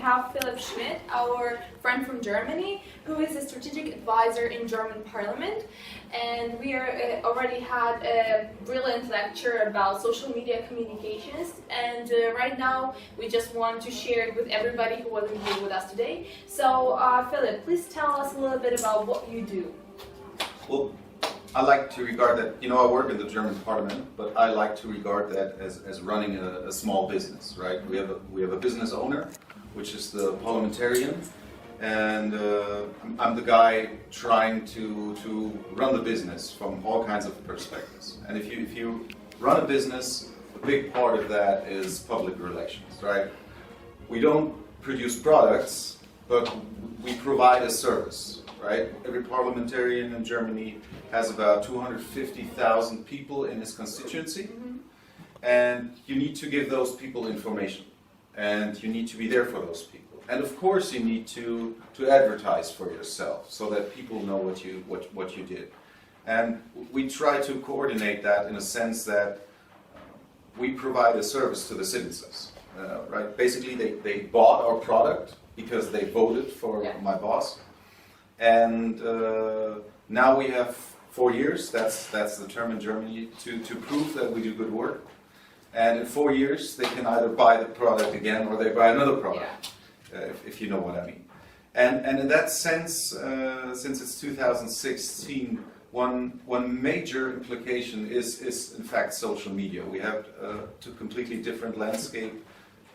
have Philipp Schmidt, our friend from Germany, who is a strategic advisor in German Parliament. And we already had a brilliant lecture about social media communications. And right now, we just want to share it with everybody who wasn't here with us today. So, Philipp, please tell us a little bit about what you do. Well, I like to regard that, I work in the German Parliament, but I like to regard that as running a small business, right? We have a business owner, which is the parliamentarian, and I'm the guy trying to run the business from all kinds of perspectives. And if you run a business, a big part of that is public relations, right? We don't produce products, but we provide a service, right? Every parliamentarian in Germany has about 250,000 people in his constituency, and you need to give those people information, and you need to be there for those people. And of course you need to advertise for yourself so that people know what you did. And we try to coordinate that in a sense that we provide a service to the citizens, right? Basically they bought our product because they voted for my boss. And now we have 4 years, that's the term in Germany, to prove that we do good work. And in 4 years, they can either buy the product again or they buy another product, if you know what I mean. And in that sense, since it's 2016, one major implication is in fact social media. We have a completely different landscape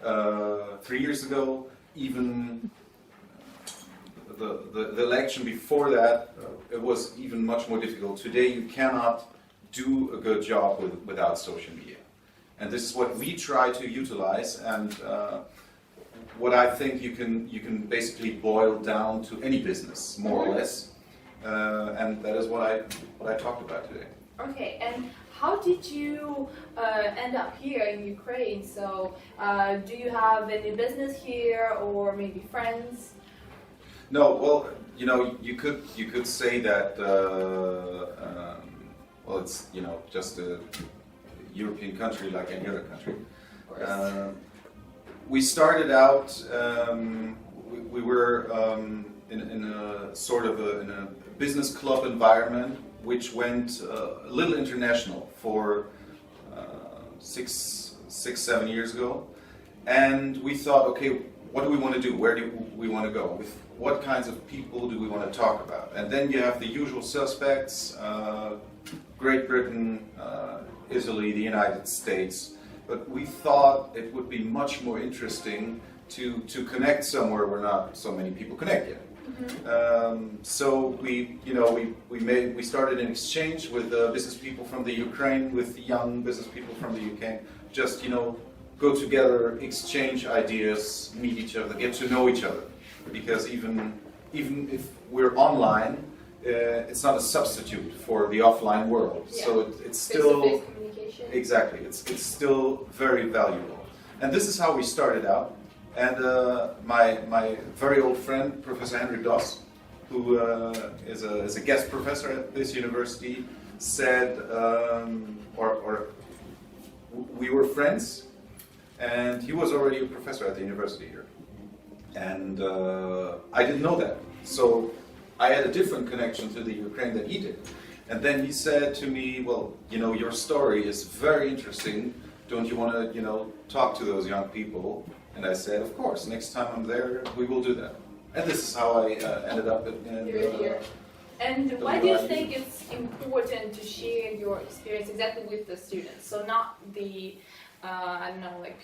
3 years ago, even the election before that, it was even much more difficult. Today you cannot do a good job without social media. And this is what we try to utilize, and what I think you can basically boil down to any business, more or less. And that is what I talked about today. Okay, and how did you end up here in Ukraine? So do you have any business here or maybe friends? No, well, you could say that. Well, it's just a European country like any other country. We started out. We were in a sort of in a business club environment, which went a little international for 7 years ago, and we thought, okay, what do we want to do? Where do we want to go? With what kinds of people do we want to talk about? And then you have the usual suspects, Great Britain, Italy, the United States. But we thought it would be much more interesting to connect somewhere where not so many people connect yet. So we started an exchange with business people from the Ukraine, with young business people from the UK. Just go together, exchange ideas, meet each other, get to know each other. Because even if we're online, it's not a substitute for the offline world. Yeah. So it's still face-to-face communication. Exactly. It's still very valuable. And this is how we started out. And my very old friend, Professor Henry Doss, who is a guest professor at this university, said, or we were friends, and he was already a professor at the university here. And I didn't know that. So I had a different connection to the Ukraine than he did. And then he said to me, well, your story is very interesting. Don't you want to, talk to those young people? And I said, of course, next time I'm there, we will do that. And this is how I ended up here. And why do you think it's important to share your experience exactly with the students? So not the,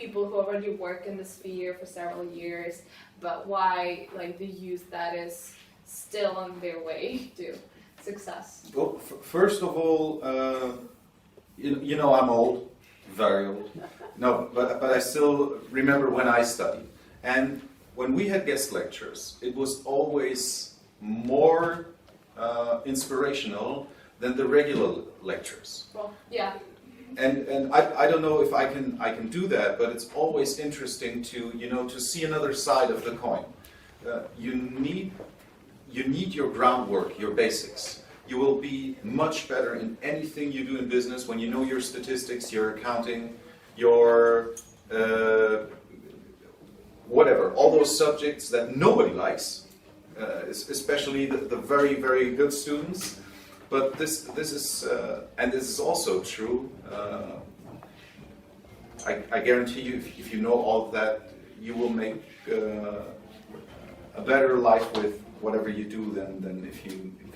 people who already work in the sphere for several years, but why, the youth that is still on their way to success? Well, first of all, I'm old, very old. No, but I still remember when I studied. And when we had guest lectures, it was always more inspirational than the regular lectures. Well, yeah. And I don't know if I can do that, but it's always interesting to see another side of the coin. You need your groundwork, your basics. You will be much better in anything you do in business when you know your statistics, your accounting, your whatever, all those subjects that nobody likes, especially the very, very good students. But this is, and this is also true, I guarantee you, if you know all of that, you will make a better life with whatever you do than if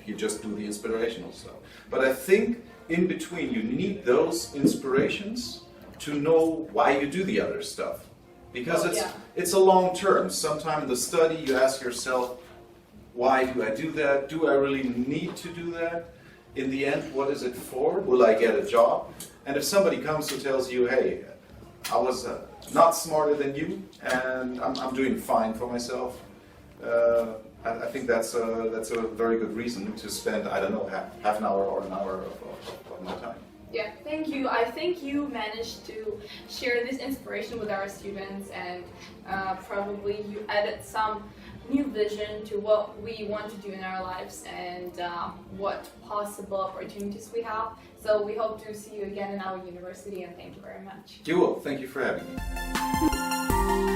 you just do the inspirational stuff. But I think in between you need those inspirations to know why you do the other stuff. Because it's a long term. Sometime in the study you ask yourself, why do I do that? Do I really need to do that? In the end, what is it for? Will I get a job? And if somebody comes who tells you, hey, I was not smarter than you, and I'm doing fine for myself, I think that's a very good reason to spend, I don't know, half an hour or an hour of my time. Yeah, thank you. I think you managed to share this inspiration with our students, and probably you added some new vision to what we want to do in our lives and what possible opportunities we have. So we hope to see you again in our university, and thank you very much. You will. Thank you for having me.